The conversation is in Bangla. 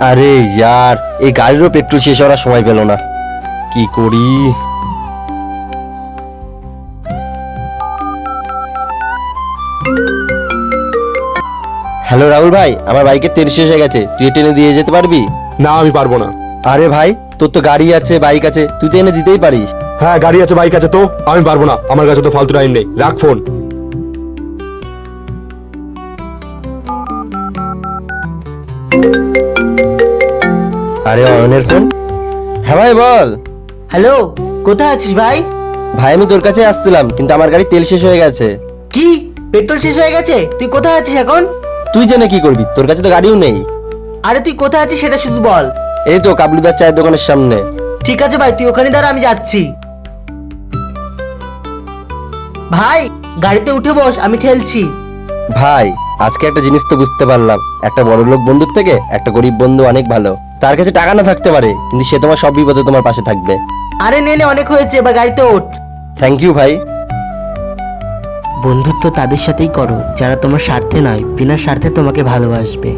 আরে ইয়ার, এই গাড়িরও পেট্রোল শেষ হওয়ার সময় পেল না, কি করি? হ্যালো রাহুল ভাই, আমার বাইকের তেল শেষ হয়ে গেছে, তুই এটা এনে দিয়ে যেতে পারবি? না, আমি পারবো না। আরে ভাই, তোর তো গাড়ি আছে, বাইক আছে, তুই তো এনে দিতেই পারিস। হ্যাঁ, গাড়ি আছে, বাইক আছে, তো আমি পারবো না। আমার কাছে তো ফালতু টাইম নেই, রাখ ফোন। আরে অয়নের ফোন। হ্যাঁ ভাই বল। হ্যালো, কোথায় আছিস ভাই? ভাই আমি তোর কাছে আসছিলাম, কিন্তু আমার গাড়ি তেল শেষ হয়ে গেছে। কি, পেট্রোল শেষ হয়ে গেছে? তুই কোথায় আছিস এখন? তুই জেনে কি করবি, তোর কাছে তো গাড়িও নেই। আরে তুই কোথায় আছিস সেটা শুধু বল। এই তো কাবলুদার চায়ের দোকানের সামনে। ঠিক আছে ভাই, তুই ওখানে দাঁড়া, আমি যাচ্ছি। ভাই, গাড়িতে উঠে বস, আমি ঠেলছি। ভাই আজকে একটা জিনিস তো বুঝতে পারলাম, একটা বড় লোক বন্ধুর থেকে একটা গরিব বন্ধু অনেক ভালো। তার কাছে টাকা না থাকতে পারে, কিন্তু সে তোমার সব বিপদে তোমার পাশে থাকবে। আরে নে নে, অনেক হয়েছে, এবার গাড়িতে ওঠ। থ্যাংক ইউ ভাই। বন্ধুত্ব তাদের সাথেই করো যারা তোমার স্বার্থে নয়, বিনা স্বার্থে তোমাকে ভালোবাসবে।